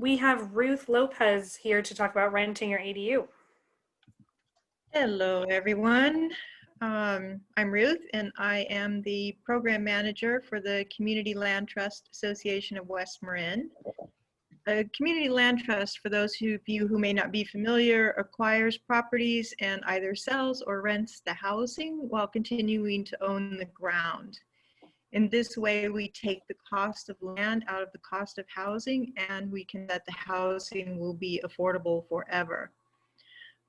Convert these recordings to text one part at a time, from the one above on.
We have Ruth Lopez here to talk about renting your ADU. Hello, everyone. I'm Ruth, and I am the program manager for the Community Land Trust Association of West Marin. A community land trust, for those of you who may not be familiar, acquires properties and either sells or rents the housing while continuing to own the ground. In this way, we take the cost of land out of the cost of housing, and we can that the housing will be affordable forever.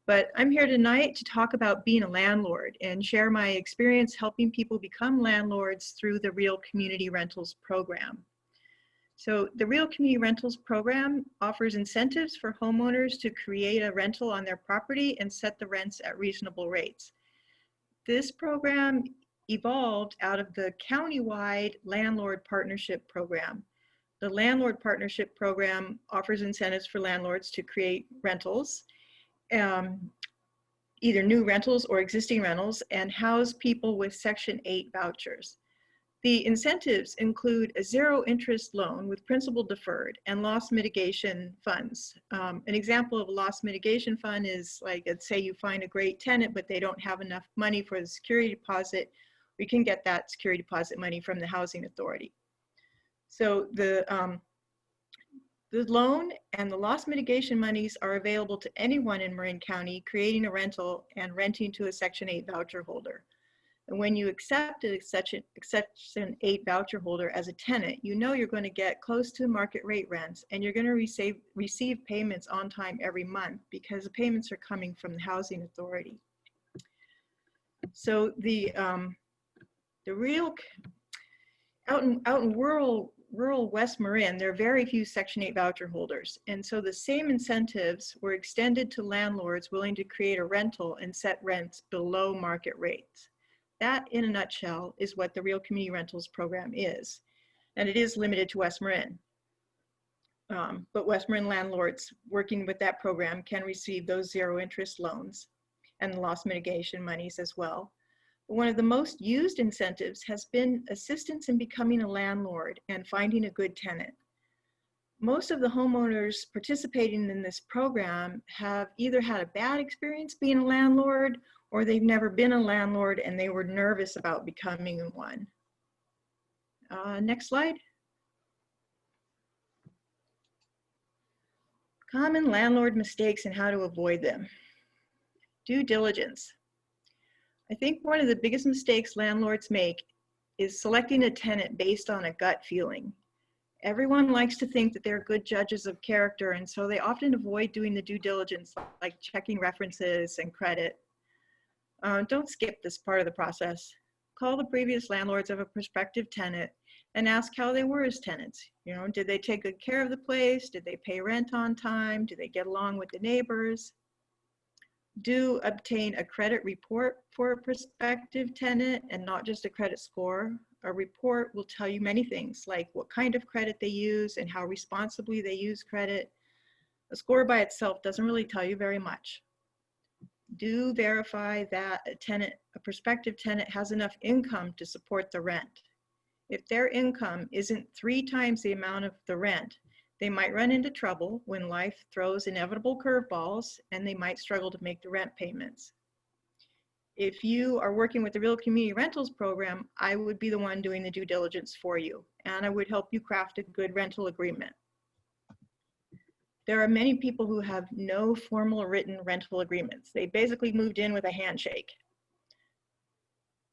But I'm here tonight to talk about being a landlord and share my experience helping people become landlords through the Real Community Rentals program. So the Real Community Rentals program offers incentives for homeowners to create a rental on their property and set the rents at reasonable rates. This program evolved out of the countywide Landlord Partnership Program. The Landlord Partnership Program offers incentives for landlords to create rentals, either new rentals or existing rentals, and house people with Section 8 vouchers. The incentives include a zero interest loan with principal deferred and loss mitigation funds. An example of a loss mitigation fund is like, let's say you find a great tenant, but they don't have enough money for the security deposit. We can get that security deposit money from the housing authority. So the loan and the loss mitigation monies are available to anyone in Marin County creating a rental and renting to a Section 8 voucher holder. And when you accept a Section 8 voucher holder as a tenant, you know you're going to get close to market rate rents, and you're going to receive payments on time every month because the payments are coming from the housing authority. So out in rural West Marin, there are very few Section 8 voucher holders. And so the same incentives were extended to landlords willing to create a rental and set rents below market rates. That, in a nutshell, is what the Real Community Rentals program is. And it is limited to West Marin. But West Marin landlords working with that program can receive those zero interest loans and the loss mitigation monies as well. One of the most used incentives has been assistance in becoming a landlord and finding a good tenant. Most of the homeowners participating in this program have either had a bad experience being a landlord, or they've never been a landlord and they were nervous about becoming one. Next slide. Common landlord mistakes and how to avoid them. Due diligence. I think one of the biggest mistakes landlords make is selecting a tenant based on a gut feeling. Everyone likes to think that they're good judges of character, and so they often avoid doing the due diligence, like checking references and credit. Don't skip this part of the process. Call the previous landlords of a prospective tenant and ask how they were as tenants. You know, did they take good care of the place? Did they pay rent on time? Did they get along with the neighbors? Do obtain a credit report for a prospective tenant and not just a credit score. A report will tell you many things, like what kind of credit they use and how responsibly they use credit. A score by itself doesn't really tell you very much. Do verify that a prospective tenant has enough income to support the rent. If their income isn't 3 times the amount of the rent, they might run into trouble when life throws inevitable curveballs, and they might struggle to make the rent payments. If you are working with the Real Community Rentals program, I would be the one doing the due diligence for you, and I would help you craft a good rental agreement. There are many people who have no formal written rental agreements. They basically moved in with a handshake.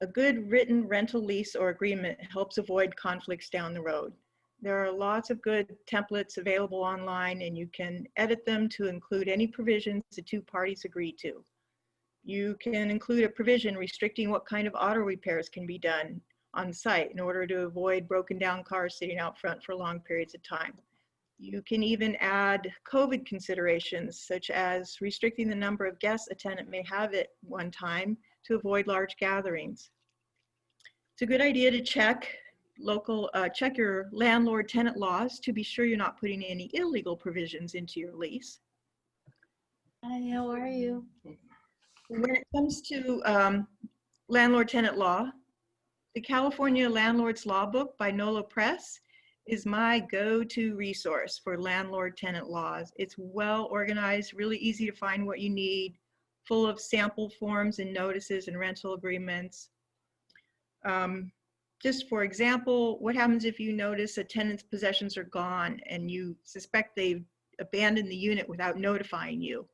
A good written rental lease or agreement helps avoid conflicts down the road. There are lots of good templates available online, and you can edit them to include any provisions the 2 parties agree to. You can include a provision restricting what kind of auto repairs can be done on site in order to avoid broken down cars sitting out front for long periods of time. You can even add COVID considerations, such as restricting the number of guests a tenant may have at one time to avoid large gatherings. It's a good idea to check your landlord tenant laws to be sure you're not putting any illegal provisions into your lease. Hi, how are you? When it comes to landlord tenant law, the California Landlord's Law Book by NOLA Press is my go-to resource for landlord-tenant laws. It's well organized, really easy to find what you need, full of sample forms and notices and rental agreements. Just for example, what happens if you notice a tenant's possessions are gone and you suspect they've abandoned the unit without notifying you?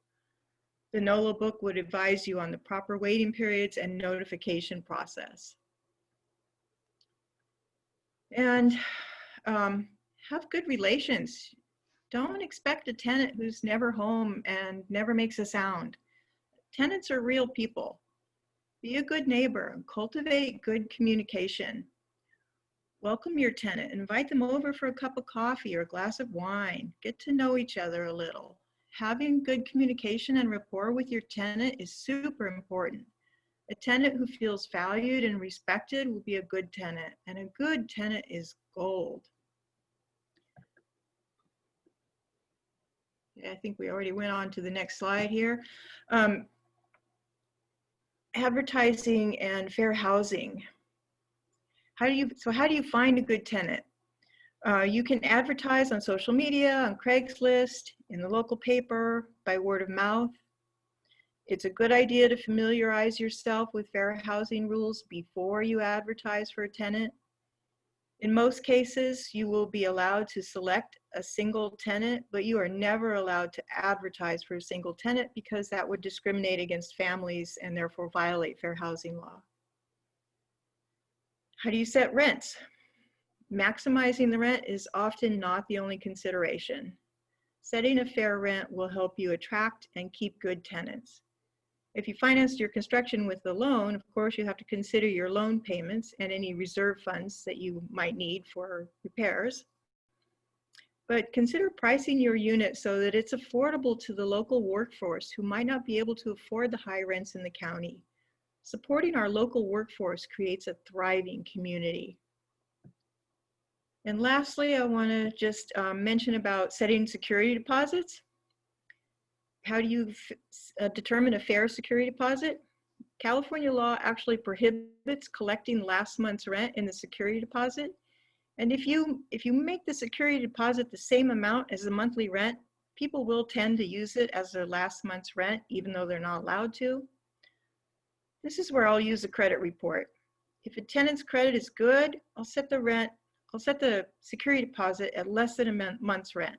The NOLA book would advise you on the proper waiting periods and notification process. And have good relations. Don't expect a tenant who's never home and never makes a sound. Tenants are real people. Be a good neighbor and cultivate good communication. Welcome your tenant. Invite them over for a cup of coffee or a glass of wine. Get to know each other a little. Having good communication and rapport with your tenant is super important. A tenant who feels valued and respected will be a good tenant, and a good tenant is gold. Yeah, I think we already went on to the next slide here. Advertising and fair housing. How do you find a good tenant? You can advertise on social media, on Craigslist, in the local paper, by word of mouth. It's a good idea to familiarize yourself with fair housing rules before you advertise for a tenant. In most cases, you will be allowed to select a single tenant, but you are never allowed to advertise for a single tenant because that would discriminate against families and therefore violate fair housing law. How do you set rents? Maximizing the rent is often not the only consideration. Setting a fair rent will help you attract and keep good tenants. If you financed your construction with a loan, of course, you have to consider your loan payments and any reserve funds that you might need for repairs. But consider pricing your unit so that it's affordable to the local workforce who might not be able to afford the high rents in the county. Supporting our local workforce creates a thriving community. And lastly, I want to just mention about setting security deposits. How do you determine a fair security deposit? California law actually prohibits collecting last month's rent in the security deposit. And if you make the security deposit the same amount as the monthly rent, people will tend to use it as their last month's rent, even though they're not allowed to. This is where I'll use a credit report. If a tenant's credit is good, I'll set the security deposit at less than a month's rent.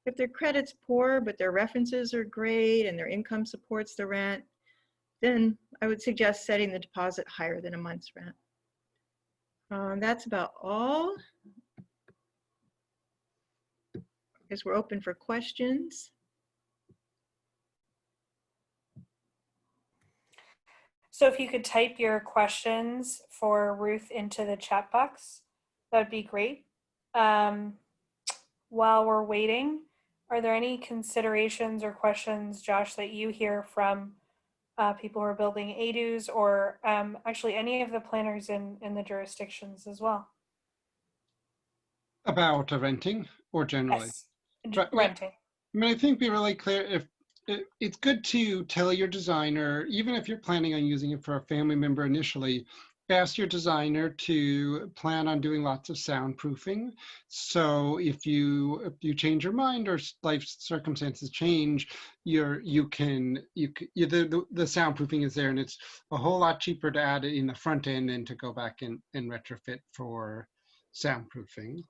If their credit's poor, but their references are great and their income supports the rent, then I would suggest setting the deposit higher than a month's rent. That's about all. I guess we're open for questions. So if you could type your questions for Ruth into the chat box, that'd be great. While we're waiting, are there any considerations or questions, Josh, that you hear from people who are building ADUs or actually any of the planners in the jurisdictions as well? About renting or generally? Yes, Yeah, renting. I mean, I think be really clear if it's good to tell your designer, even if you're planning on using it for a family member initially, ask your designer to plan on doing lots of soundproofing. So if you change your mind or life circumstances change, the soundproofing is there, and it's a whole lot cheaper to add it in the front end than to go back and retrofit for soundproofing.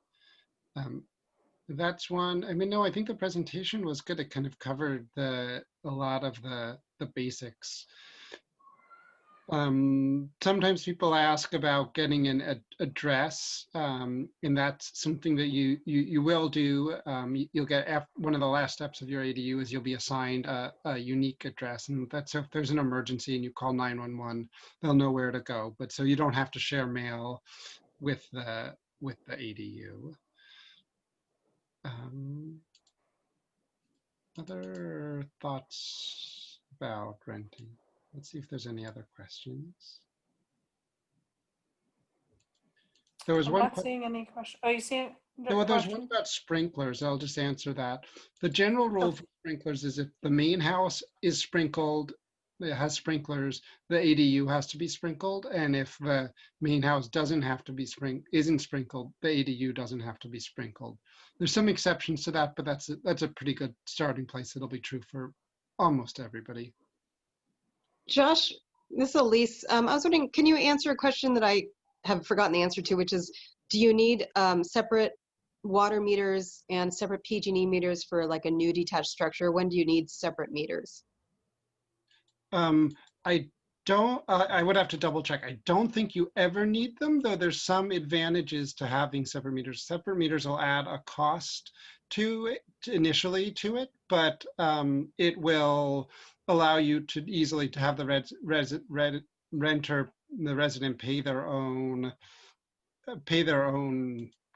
That's one. I mean, no, I think the presentation was good. It kind of covered a lot of the basics. Sometimes people ask about getting an address, and that's something that you will do. You'll get one of the last steps of your ADU is you'll be assigned a unique address, and that's if there's an emergency and you call 911, they'll know where to go. But so you don't have to share mail with the ADU. Other thoughts about renting? Let's see if there's any other questions. There was I'm one. not seeing any question. Oh, you see it? No, there's one about sprinklers. I'll just answer that. The general rule for sprinklers is if the main house is sprinkled it has sprinklers, the ADU has to be sprinkled. And if the main house doesn't have to be isn't sprinkled, the ADU doesn't have to be sprinkled. There's some exceptions to that, but that's a pretty good starting place. It'll be true for almost everybody. Josh, this is Elise. I was wondering, can you answer a question that I have forgotten the answer to, which is, do you need separate water meters and separate PG&E meters for like a new detached structure? When do you need separate meters? I don't, I would have to double check. I don't think you ever need them, though there's some advantages to having separate meters. Separate meters will add a cost to it initially to it, but it will allow you to easily to have the renter, the resident pay their own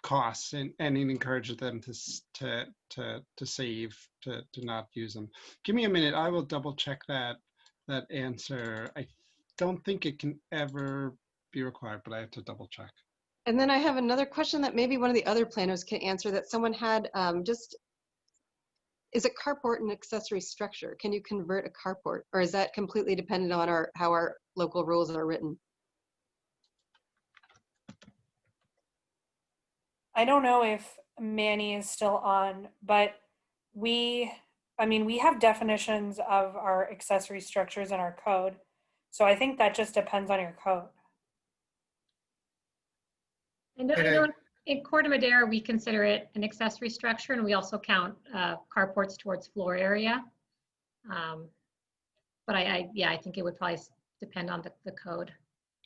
costs, and it encourages them to save, to not use them. Give me a minute. I will double check that answer. I don't think it can ever be required, but I have to double check. And then I have another question that maybe one of the other planners can answer, that someone had is a carport an accessory structure? Can you convert a carport, or is that completely dependent on how our local rules are written? I don't know if Manny is still on, but we have definitions of our accessory structures in our code. So I think that just depends on your code. I know in Corte Madera, we consider it an accessory structure, and we also count carports towards floor area. But I think it would probably depend on the code.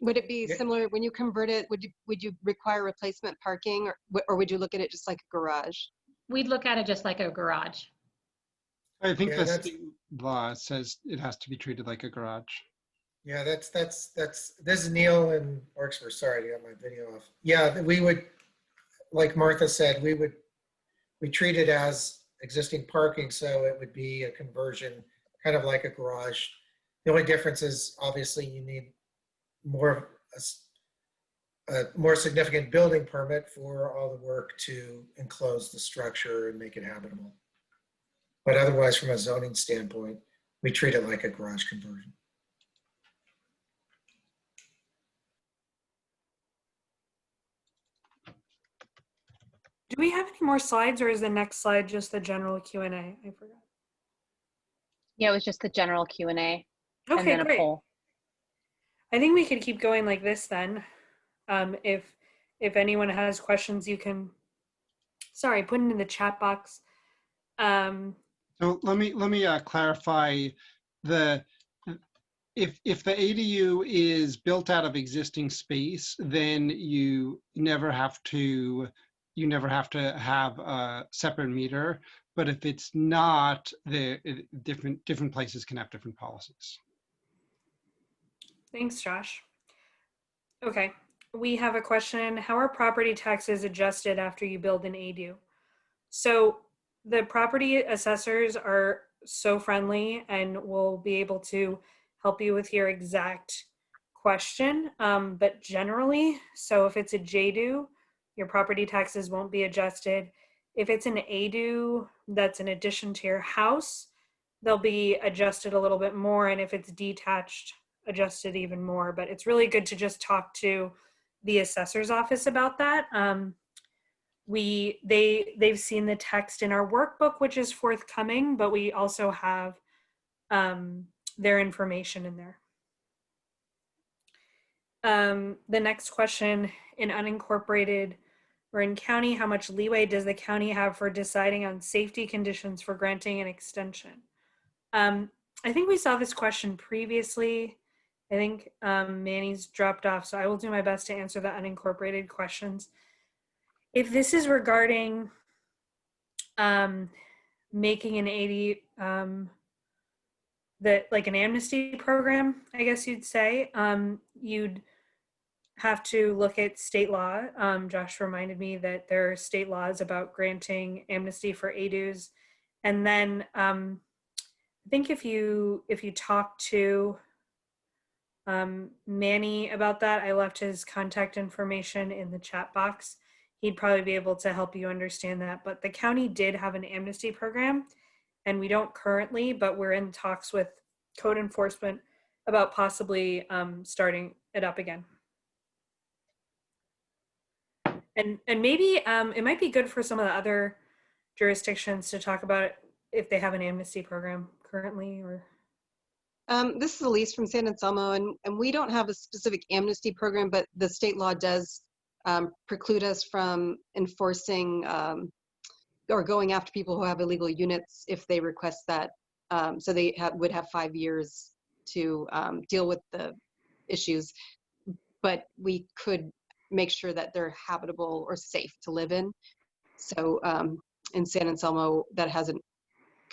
Would it be similar when you convert it? Would you require replacement parking, or would you look at it just like a garage? We'd look at it just like a garage. I think the state law says it has to be treated like a garage. Yeah, that's this is Neil in Larkspur. Sorry, I got my video off. Yeah, we would, like Martha said, we treat it as existing parking, so it would be a conversion, kind of like a garage. The only difference is obviously you need a more significant building permit for all the work to enclose the structure and make it habitable. But otherwise, from a zoning standpoint, we treat it like a garage conversion. Do we have any more slides, or is the next slide just the general Q&A? I forgot. Yeah, it was just the general Q&A and Okay, then a great. poll. I think we could keep going like this then. If anyone has questions, you can, put it in the chat box. So let me clarify if the ADU is built out of existing space, then you never have to have a separate meter. But if it's not, the different places can have different policies. Thanks, Josh. Okay, we have a question. How are property taxes adjusted after you build an ADU? So the property assessors are so friendly and will be able to help you with your exact question. But generally, so if it's a JDU, your property taxes won't be adjusted. If it's an ADU that's in addition to your house, they'll be adjusted a little bit more. And if it's detached, adjusted even more. But it's really good to just talk to the assessor's office about that. They've seen the text in our workbook, which is forthcoming, but we also have their information in there. The next question, in unincorporated or in county, how much leeway does the county have for deciding on safety conditions for granting an extension? I think we saw this question previously. I think Manny's dropped off, so I will do my best to answer the unincorporated questions. If this is regarding making an 80, like an amnesty program, I guess you'd say, you'd have to look at state law. Josh reminded me that there are state laws about granting amnesty for ADUs. And then I think if you talk to Manny about that, I left his contact information in the chat box. He'd probably be able to help you understand that. But the county did have an amnesty program, and we don't currently, but we're in talks with code enforcement about possibly starting it up again. And maybe it might be good for some of the other jurisdictions to talk about if they have an amnesty program currently or. This is Elise from San Anselmo, and we don't have a specific amnesty program, but the state law does preclude us from enforcing or going after people who have illegal units if they request that. So they would have 5 years to deal with the issues, but we could make sure that they're habitable or safe to live in. So in San Anselmo, that hasn't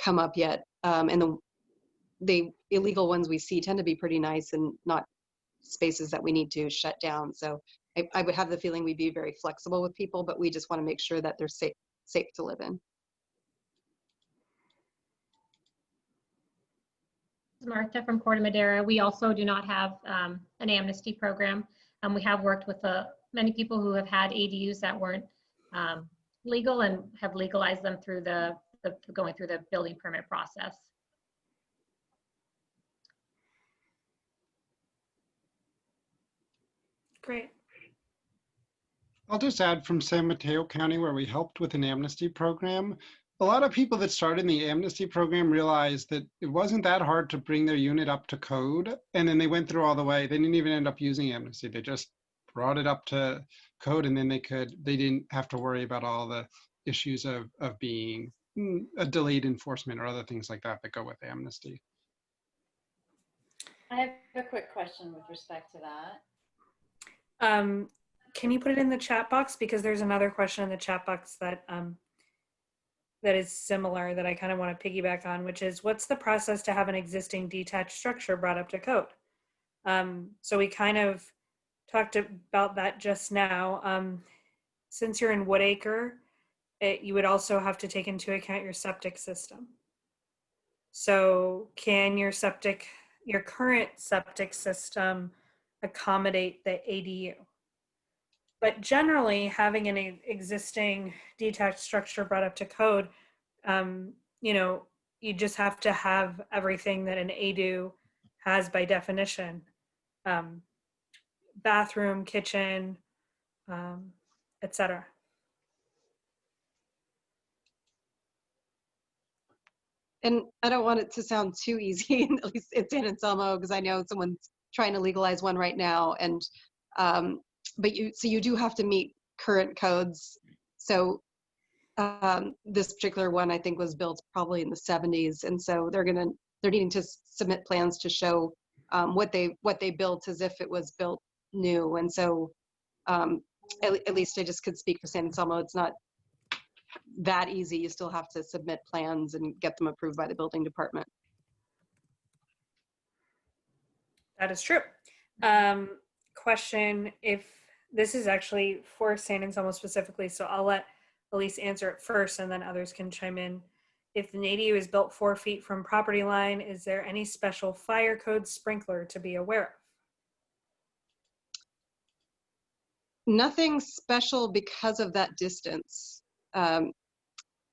come up yet. And the illegal ones we see tend to be pretty nice and not spaces that we need to shut down. So I would have the feeling we'd be very flexible with people, but we just want to make sure that they're safe to live in. Martha from Corte Madera. We also do not have an amnesty program. We have worked with many people who have had ADUs that weren't legal and have legalized them through going through the building permit process. Great. I'll just add from San Mateo County, where we helped with an amnesty program. A lot of people that started the amnesty program realized that it wasn't that hard to bring their unit up to code. And then they went through all the way. They didn't even end up using amnesty. They just brought it up to code, and then they didn't have to worry about all the issues of being a delayed enforcement or other things like that go with amnesty. I have a quick question with respect to that. Can you put it in the chat box? Because there's another question in the chat box that that is similar that I kind of want to piggyback on, which is what's the process to have an existing detached structure brought up to code? So we kind of talked about that just now. Since you're in Woodacre, you would also have to take into account your septic system. So can your current septic system accommodate the ADU? But generally, having an existing detached structure brought up to code, you just have to have everything that an ADU has by definition. Bathroom, kitchen, etc. And I don't want it to sound too easy, at least in San Anselmo, because I know someone's trying to legalize one right now. And but you do have to meet current codes. So this particular one I think was built probably in the 70s, and so they're needing to submit plans to show what they built as if it was built new. And so at least I just could speak for San Anselmo. It's not that easy. You still have to submit plans and get them approved by the building department. That is true. Question, if this is actually for San Anselmo specifically, so I'll let Elise answer it first and then others can chime in. If an ADU is built 4 feet from property line, is there any special fire code sprinkler to be aware of? Nothing special because of that distance. I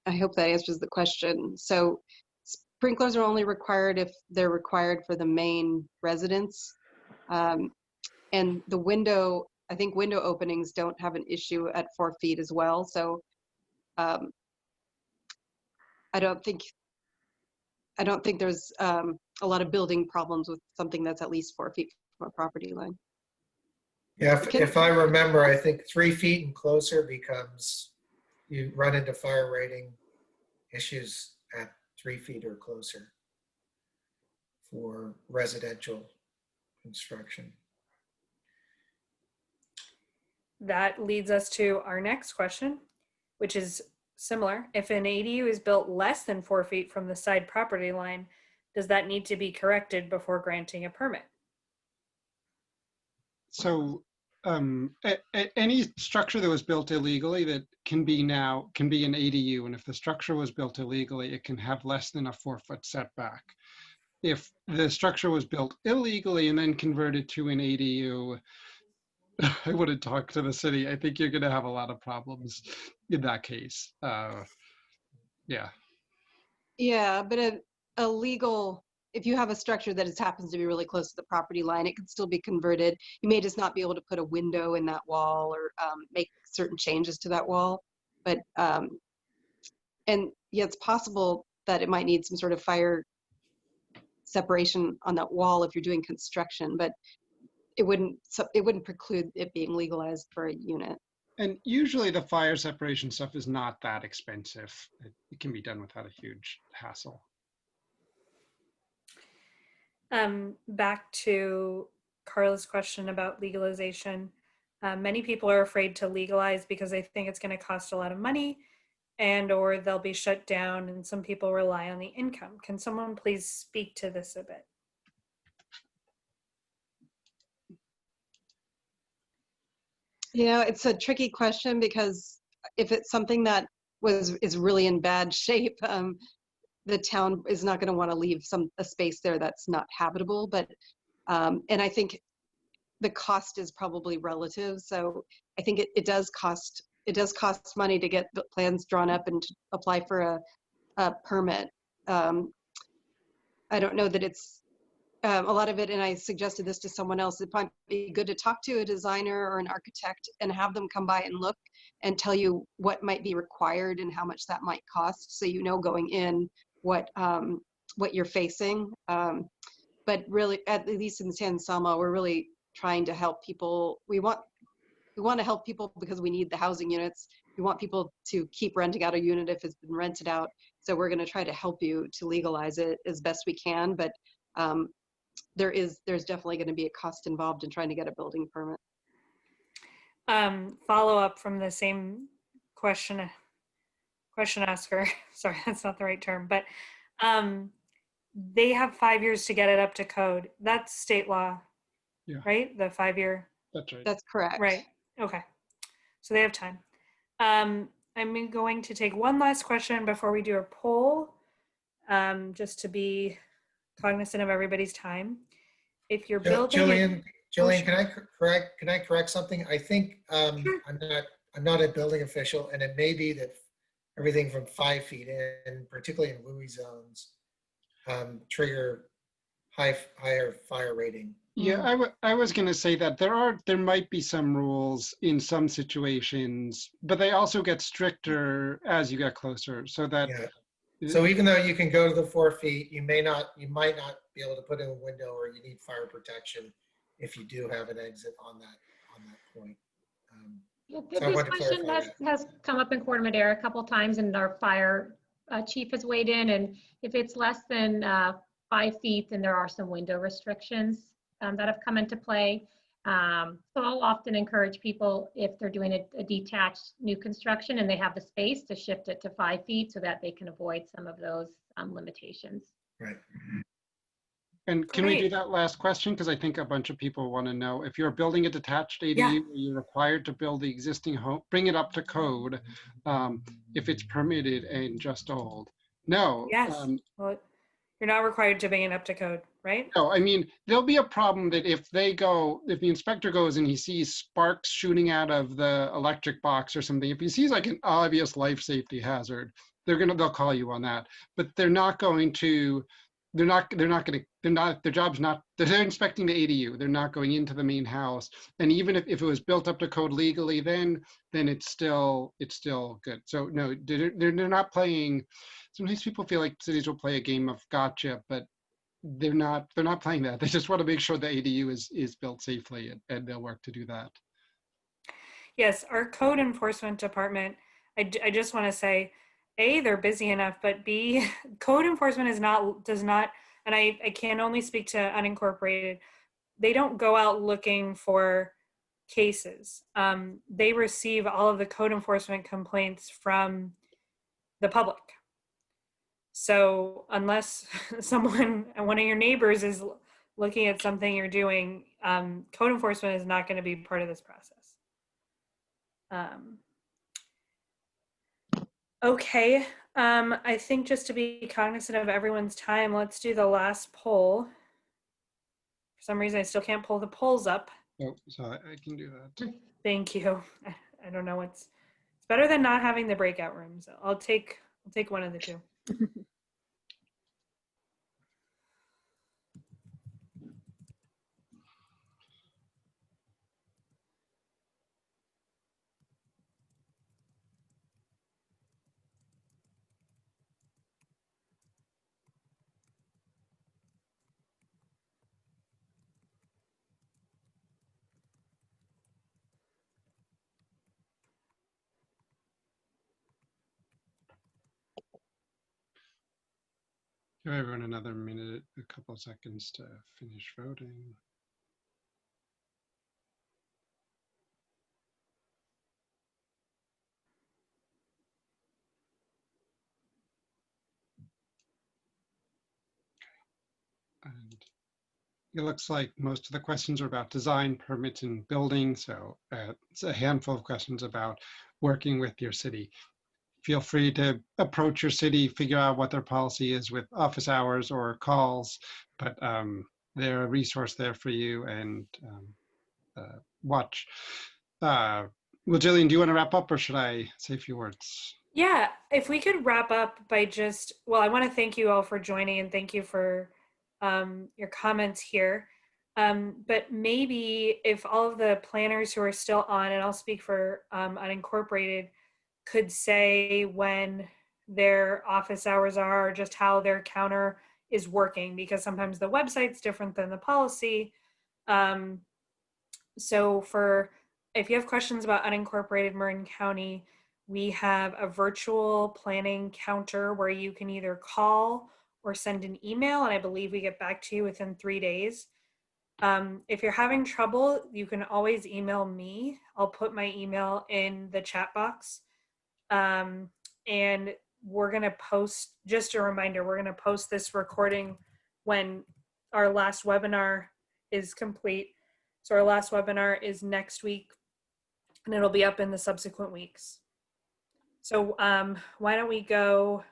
hope that answers the question. So sprinklers are only required if they're required for the main residence. And I think window openings don't have an issue at 4 feet as well. So I don't think there's a lot of building problems with something that's at least 4 feet from a property line. Yeah, if I remember, I think 3 feet and closer becomes, you run into fire rating issues at 3 feet or closer for residential construction. That leads us to our next question, which is similar. If an ADU is built less than 4 feet from the side property line, does that need to be corrected before granting a permit? So any structure that was built illegally that can be an ADU, and if the structure was built illegally, it can have less than a 4-foot setback. If the structure was built illegally and then converted to an ADU, I wouldn't talk to the city. I think you're going to have a lot of problems in that case. Yeah. Yeah, but a legal if you have a structure that happens to be really close to the property line, it could still be converted. You may just not be able to put a window in that wall or make certain changes to that wall. But, and yeah, it's possible that it might need some sort of fire separation on that wall if you're doing construction, but it wouldn't preclude it being legalized for a unit. And usually the fire separation stuff is not that expensive. It can be done without a huge hassle. Back to Carla's question about legalization. Many people are afraid to legalize because they think it's going to cost a lot of money and or they'll be shut down, and some people rely on the income. Can someone please speak to this a bit? Yeah, it's a tricky question because if it's something that is really in bad shape, the town is not going to want to leave a space there that's not habitable. But and I think the cost is probably relative. So I think it does cost money to get the plans drawn up and to apply for a permit. I don't know that it's a lot of it, and I suggested this to someone else, it might be good to talk to a designer or an architect and have them come by and look and tell you what might be required and how much that might cost, so you know going in what you're facing. But really, at least in San Anselmo, we're really trying to help people. We want to help people because we need the housing units. We want people to keep renting out a unit if it's been rented out. So we're going to try to help you to legalize it as best we can. But there's definitely going to be a cost involved in trying to get a building permit. Follow up from the same question asker. Sorry, that's not the right term, but they have 5 years to get it up to code. That's state law, Yeah. right? The 5 year. That's right. That's correct. Right. Okay. So they have time. I'm going to take one last question before we do a poll, just to be cognizant of everybody's time. If you're building, Jillian, can I correct something? I think I'm not a building official, and it may be that everything from 5 feet in, particularly in WUI zones, trigger higher fire rating. Yeah, I was going to say that there might be some rules in some situations, but they also get stricter as you get closer. So that So even though you can go to the 4 feet, you might not be able to put in a window, or you need fire protection if you do have an exit on that point. So I This wanted to question clarify that. has come up in Corte Madera a couple times, and our fire chief has weighed in. And if it's less than 5 feet, then there are some window restrictions that have come into play. So I'll often encourage people, if they're doing a detached new construction and they have the space, to shift it to 5 feet so that they can avoid some of those limitations. Right. And can we do that last question? Because I think a bunch of people want to know, if you're building a detached ADU, Yeah. you're required to build the existing home, bring it up to code if it's permitted and just old. No. yes. Well, you're not required to bring it up to code, right? No, I mean, there'll be a problem that if the inspector goes and he sees sparks shooting out of the electric box or something, if he sees like an obvious life safety hazard, they'll call you on that. But they're inspecting the ADU. They're not going into the main house. And even if it was built up to code legally, then it's still good. So no, they're not playing. Sometimes people feel like cities will play a game of gotcha, but they're not playing that. They just want to make sure the ADU is built safely, and they'll work to do that. Yes, our code enforcement department, I just want to say, A, they're busy enough, but B, code enforcement does not, and I can only speak to unincorporated, they don't go out looking for cases. They receive all of the code enforcement complaints from the public. So unless one of your neighbors is looking at something you're doing, code enforcement is not going to be part of this process. Okay, I think just to be cognizant of everyone's time, let's do the last poll. For some reason, I still can't pull the polls up. Oh, so I can do that. Thank you. I don't know it's better than not having the breakout rooms. I'll take one of the two. Give everyone another minute, a couple of seconds to finish voting. And it looks like most of the questions are about design, permits, and building. So it's a handful of questions about working with your city. Feel free to approach your city, figure out what their policy is with office hours or calls, but they're a resource there for you, and watch. Well, Jillian, do you want to wrap up, or should I say a few words? Yeah, if we could wrap up by just, well, I want to thank you all for joining and thank you for your comments here. But maybe if all of the planners who are still on, and I'll speak for Unincorporated, could say when their office hours are, or just how their counter is working, because sometimes the website's different than the policy. So if you have questions about unincorporated Marin County, we have a virtual planning counter where you can either call or send an email, and I believe we get back to you within 3 days. If you're having trouble, you can always email me. I'll put my email in the chat box. And we're going to post, just a reminder, we're going to post this recording when our last webinar is complete. So our last webinar is next week, and it'll be up in the subsequent weeks. So why don't we go,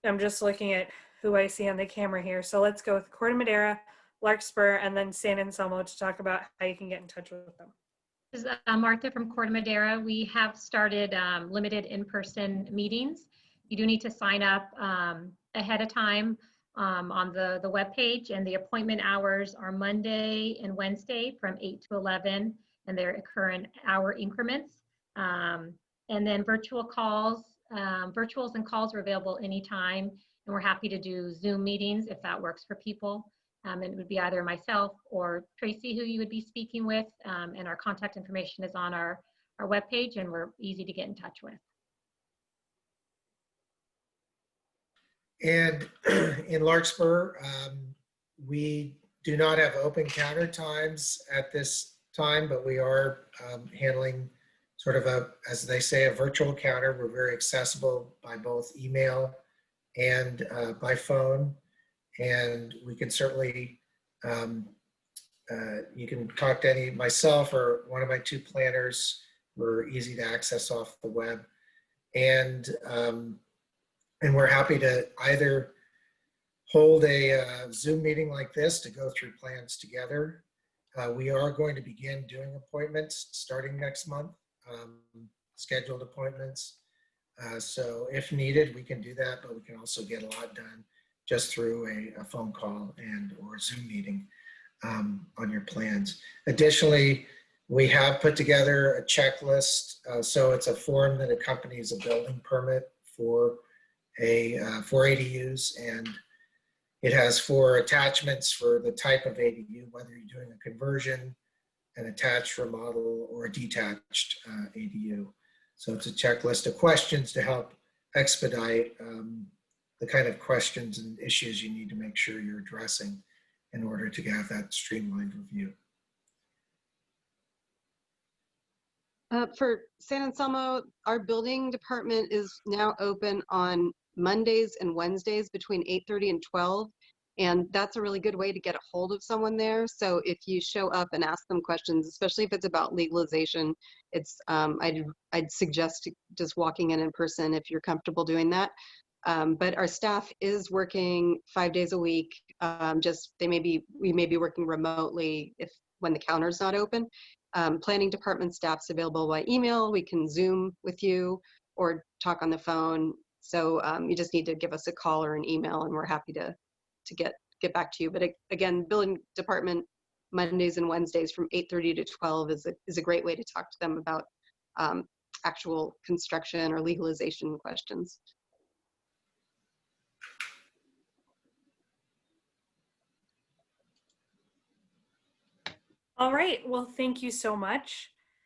I'm just looking at who I see on the camera here. So let's go with Corte Madera, Larkspur, and then San Anselmo to talk about how you can get in touch with them. This is Martha from Corte Madera. We have started limited in-person meetings. You do need to sign up ahead of time on the webpage, and the appointment hours are Monday and Wednesday from 8 to 11, and they're current hour increments. And then virtuals and calls are available anytime, and we're happy to do Zoom meetings if that works for people. And it would be either myself or Tracy who you would be speaking with, and our contact information is on our webpage, and we're easy to get in touch with. And in Larkspur, we do not have open counter times at this time, but we are handling sort of as they say, a virtual counter. We're very accessible by both email and by phone. And we can certainly, you can talk to myself or one of my two planners. We're easy to access off the web. And we're happy to either hold a Zoom meeting like this to go through plans together. We are going to begin doing appointments starting next month, scheduled appointments. So if needed, we can do that, but we can also get a lot done just through a phone call or a Zoom meeting on your plans. Additionally, we have put together a checklist. So it's a form that accompanies a building permit for ADUs, and it has 4 attachments for the type of ADU, whether you're doing a conversion, an attached remodel, or a detached ADU. So it's a checklist of questions to help expedite the kind of questions and issues you need to make sure you're addressing in order to have that streamlined review. For San Anselmo, our building department is now open on Mondays and Wednesdays between 8:30 and 12. And that's a really good way to get a hold of someone there. So if you show up and ask them questions, especially if it's about legalization, it's I'd suggest just walking in person if you're comfortable doing that. But our staff is working 5 days a week. We may be working remotely when the counter's not open. Planning department staff's available by email. We can Zoom with you or talk on the phone. So you just need to give us a call or an email, and we're happy to get back to you. But again, building department Mondays and Wednesdays from 8:30 to 12 is a great way to talk to them about actual construction or legalization questions. All right, well, thank you so much.